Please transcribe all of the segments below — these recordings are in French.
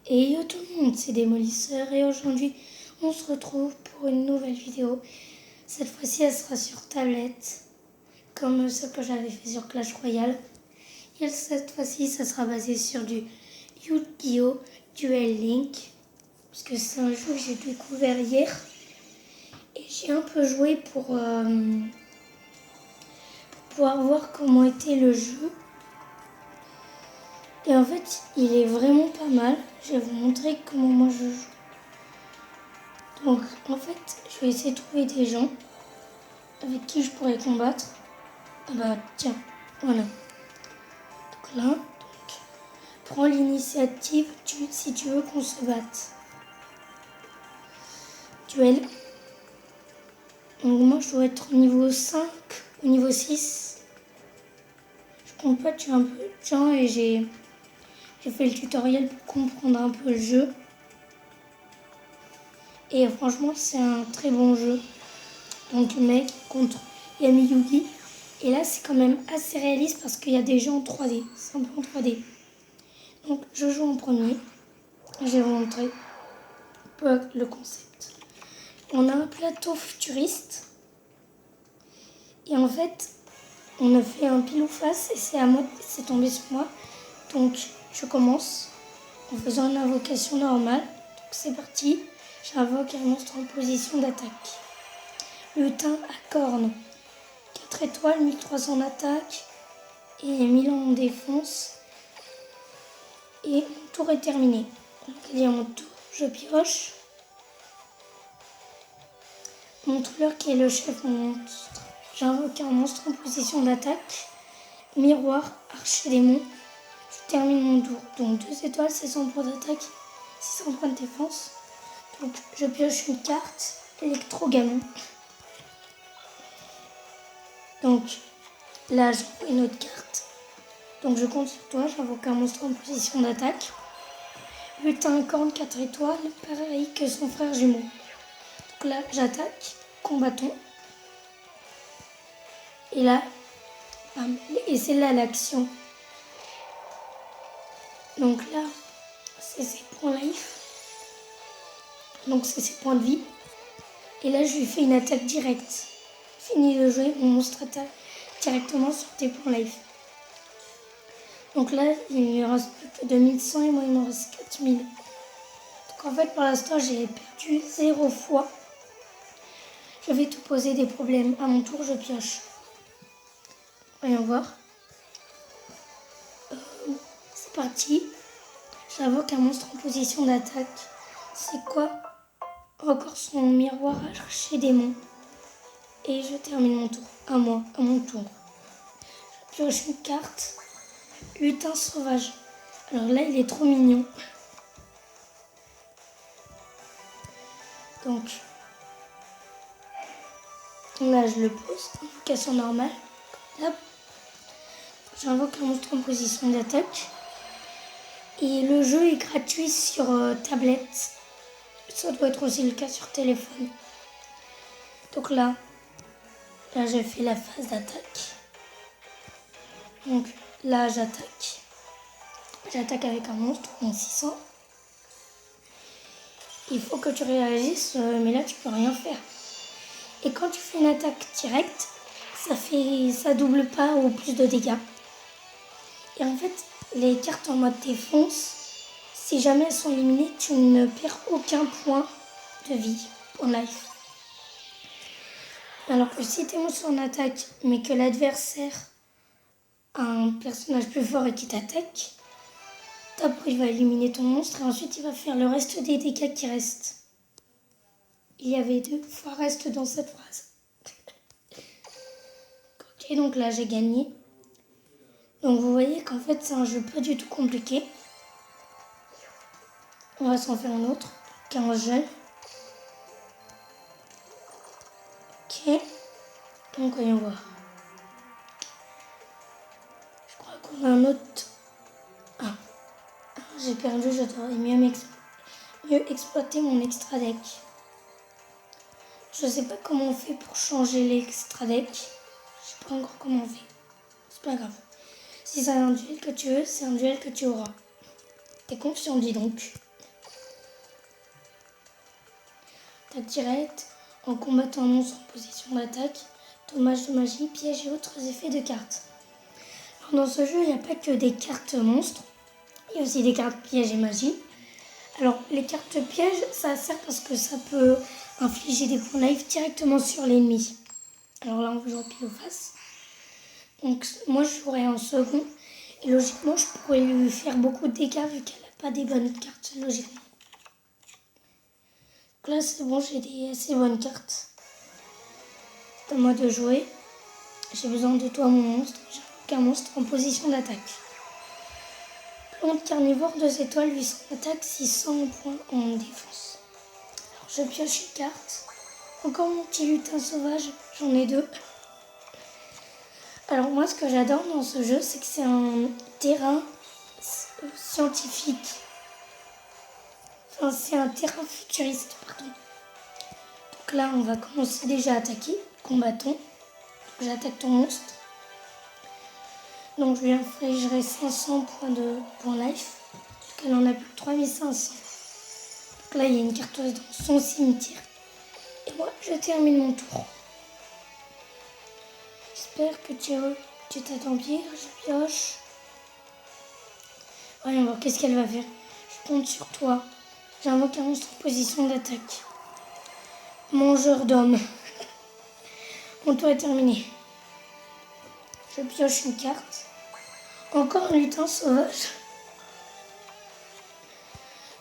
Et yo tout le monde, c'est Démolisseur et aujourd'hui on se retrouve pour une nouvelle vidéo. Cette fois-ci elle sera sur tablette, comme celle que j'avais fait sur Clash Royale. Et cette fois-ci ça sera basé sur du Yu-Gi-Oh! Duel Link, parce que c'est un jeu que j'ai découvert hier. Et j'ai un peu joué pour pouvoir voir comment était le jeu. Et en fait, il est vraiment pas mal. Je vais vous montrer comment moi je joue. Donc, en fait, je vais essayer de trouver des gens avec qui je pourrais combattre. Ah bah, tiens, voilà. Donc là, prends l'initiative si tu veux qu'on se batte. Duel. Donc moi, je dois être au niveau 5 ou niveau 6. Je compte pas tuer un peu de gens et j'ai fait le tutoriel pour comprendre un peu le jeu. Et franchement, c'est un très bon jeu. Donc le mec contre Yami Yugi. Et là, c'est quand même assez réaliste parce qu'il y a des gens en 3D. C'est un peu en 3D. Donc je joue en premier. Je vais vous montrer un peu le concept. On a un plateau futuriste. Et en fait, on a fait un pile ou face et c'est tombé sur moi. Donc je commence en faisant une invocation normale. Donc c'est parti. J'invoque un monstre en position d'attaque. Lutin à cornes. 4 étoiles, 1300 d'attaque et 1000 en défense. Et mon tour est terminé. Donc il y a mon tour, je pioche. Mon tueur qui est le chef monstre. J'invoque un monstre en position d'attaque. Miroir, archer démon. Je termine mon tour. Donc 2 étoiles, 600 points d'attaque, 600 points de défense. Donc je pioche une carte, électrogamon. Donc là j'envoie une autre carte. Donc je compte sur toi, j'invoque un monstre en position d'attaque. Lutin corne 4 étoiles, pareil que son frère jumeau. Donc là j'attaque, combattons. Et là, bam, et c'est là l'action. Donc là, c'est ses points life. Donc c'est ses points de vie. Et là je lui fais une attaque directe. Fini de jouer, mon monstre attaque directement sur tes points life. Donc là, il me reste plus que 2100 et moi il me reste 4000. Donc en fait, pour l'instant, j'ai perdu 0 fois. Je vais te poser des problèmes. À mon tour, je pioche. Voyons voir. C'est parti. J'invoque un monstre en position d'attaque. C'est quoi? Encore son miroir archer démon. Et je termine mon tour. À mon tour. Je pioche une carte. Lutin sauvage. Alors là, il est trop mignon. Donc là, je le pose. Invocation normale. Là, j'invoque un monstre en position d'attaque. Et le jeu est gratuit sur tablette. Ça doit être aussi le cas sur téléphone. Donc là j'ai fait la phase d'attaque. Donc là j'attaque. J'attaque avec un monstre en 600. Il faut que tu réagisses, mais là tu peux rien faire. Et quand tu fais une attaque directe, ça double pas ou plus de dégâts. Et en fait, les cartes en mode défense, si jamais elles sont éliminées, tu ne perds aucun point de vie en life. Alors que si tu es monstre en attaque, mais que l'adversaire a un personnage plus fort et qui t'attaque, d'abord il va éliminer ton monstre et ensuite il va faire le reste des dégâts qui restent. Il y avait 2 fois reste dans cette phrase. Ok, donc là j'ai gagné. Donc vous voyez qu'en fait c'est un jeu pas du tout compliqué. On va s'en faire un autre. 15 jeunes. Ok. Donc voyons voir. Je crois qu'on a un autre. Ah. J'ai perdu, je dois mieux exploiter mon extra deck. Je sais pas comment on fait pour changer l'extra deck. Je sais pas encore comment on fait. C'est pas grave. Si c'est un duel que tu veux, c'est un duel que tu auras. T'es confiant, dis donc. attaque directe, en combattant un monstre en position d'attaque, dommage de magie, piège et autres effets de cartes. Alors, dans ce jeu, il n'y a pas que des cartes monstres, il y a aussi des cartes pièges et magie. Alors, les cartes pièges, ça sert parce que ça peut infliger des points life directement sur l'ennemi. Alors là, on va jouer pile ou face. Donc, moi, je jouerai en second. Et logiquement, je pourrais lui faire beaucoup de dégâts vu qu'elle n'a pas des bonnes cartes, logiquement. Donc là, c'est bon, j'ai des assez bonnes cartes. C'est à moi de jouer. J'ai besoin de toi, mon monstre. J'ai aucun monstre en position d'attaque. Plante carnivore, 2 étoiles, 800 attaque, 600 points en défense. Alors, je pioche une carte. Encore mon petit lutin sauvage, j'en ai 2. Alors moi, ce que j'adore dans ce jeu, c'est que c'est un terrain scientifique. Enfin, c'est un terrain futuriste, pardon. Donc là, on va commencer déjà à attaquer. Combattons. Donc, j'attaque ton monstre. Donc je lui infligerai 500 points de points life. Parce qu'elle en a plus que 3500. Donc là, il y a une carteuse dans son cimetière. Et moi, je termine mon tour. J'espère que tu t'attends bien. Je pioche. Voyons voir qu'est-ce qu'elle va faire. Je compte sur toi. J'invoque un monstre en position d'attaque. Mangeur d'hommes. Mon tour est terminé. Je pioche une carte. Encore un lutin sauvage.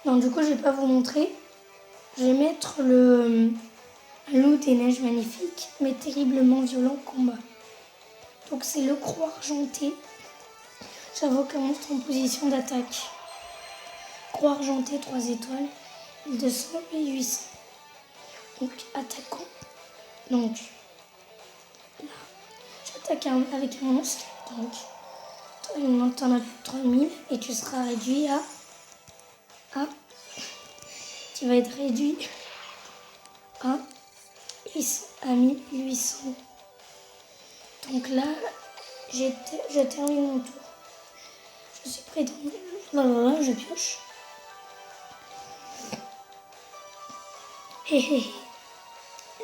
Non, du coup, je vais pas vous montrer. Je vais mettre le loup des neiges magnifiques, mais terriblement violent combat. Donc c'est le croc argenté. J'invoque un monstre en position d'attaque. Croc argenté, 3 étoiles. 200 et 800. Donc attaquant. Donc là, j'attaque avec un monstre. Donc tu en as plus de 3000 et tu seras réduit à tu vas être réduit à 1800. Donc là, je termine mon tour. Je suis prêt dans... je pioche.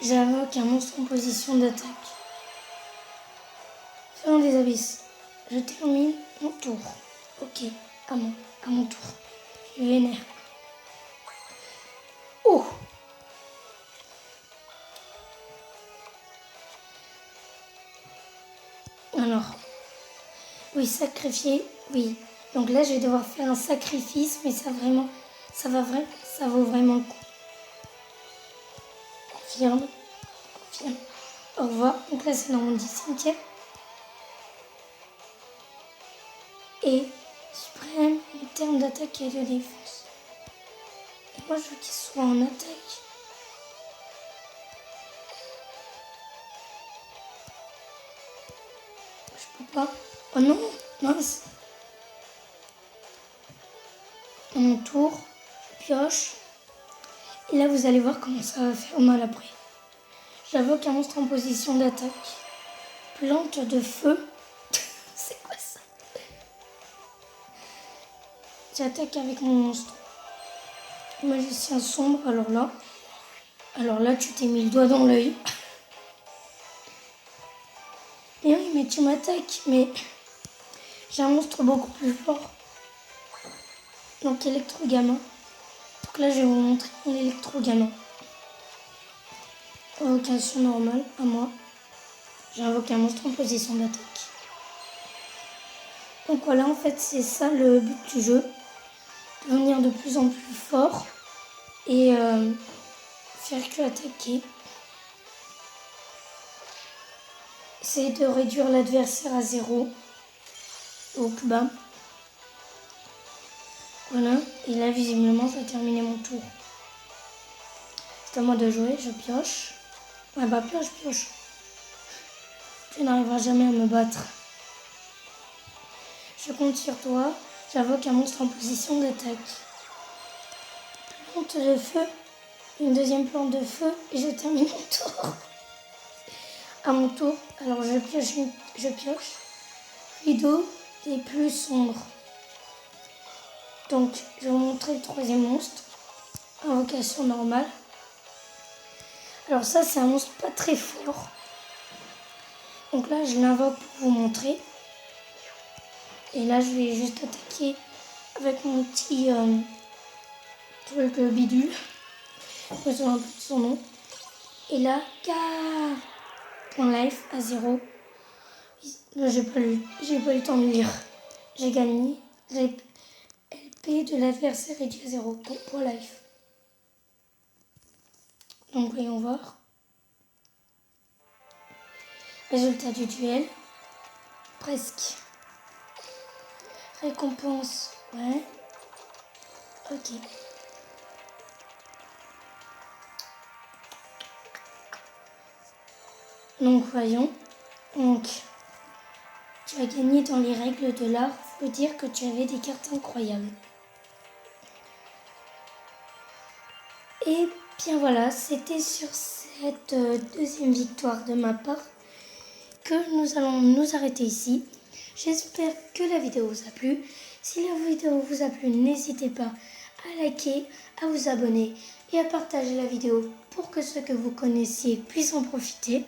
J'invoque un monstre en position d'attaque. Félin des abysses. Je termine mon tour. Ok, à mon tour. Je vénère. Oh! Alors, oui, sacrifier, oui. Donc là, je vais devoir faire un sacrifice, mais ça vaut vraiment le coup. Confirme. Au revoir. Donc là, c'est dans mon 10e. Et suprême en termes d'attaque et de défense. Et moi, je veux qu'il soit en attaque. Je peux pas. Oh non, mince. À mon tour, je pioche. Et là, vous allez voir comment ça va faire mal après. J'invoque un monstre en position d'attaque. Plante de feu. C'est quoi ça? J'attaque avec mon monstre. Magicien sombre, alors là, tu t'es mis le doigt dans l'œil. Et oui, mais tu m'attaques, mais j'ai un monstre beaucoup plus fort. Donc électro-gamin. Donc là, je vais vous montrer mon électro-gamin. Invocation normale, à moi. J'invoque un monstre en position d'attaque. Donc voilà, en fait, c'est ça le but du jeu. Devenir de plus en plus fort et faire que attaquer. C'est de réduire l'adversaire à 0. Donc bam. Voilà, et là visiblement ça a terminé mon tour. C'est à moi de jouer, je pioche. Ouais bah pioche. Tu n'arriveras jamais à me battre. Je compte sur toi, j'invoque un monstre en position d'attaque. Plante de feu, une deuxième plante de feu et je termine mon tour. À mon tour, alors je pioche. Rideau des plus sombres. Donc je vais vous montrer le 3e monstre. Invocation normale. Alors ça, c'est un monstre pas très fort. Donc là, je l'invoque pour vous montrer. Et là, je vais juste attaquer avec mon petit truc bidule. Je me souviens un peu de son nom. Et là, point life à 0. J'ai pas eu le temps de lire. J'ai gagné. LP de l'adversaire réduit à 0. Point life. Donc voyons voir. Résultat du duel. Presque. Récompense. Ouais. Ok. Donc voyons. Donc tu as gagné dans les règles de l'art. Faut dire que tu avais des cartes incroyables. Et bien voilà, c'était sur cette deuxième victoire de ma part que nous allons nous arrêter ici. J'espère que la vidéo vous a plu. Si la vidéo vous a plu, n'hésitez pas à liker, à vous abonner et à partager la vidéo pour que ceux que vous connaissiez puissent en profiter.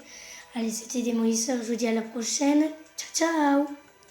Allez, c'était Démolisseur, je vous dis à la prochaine. Ciao, ciao!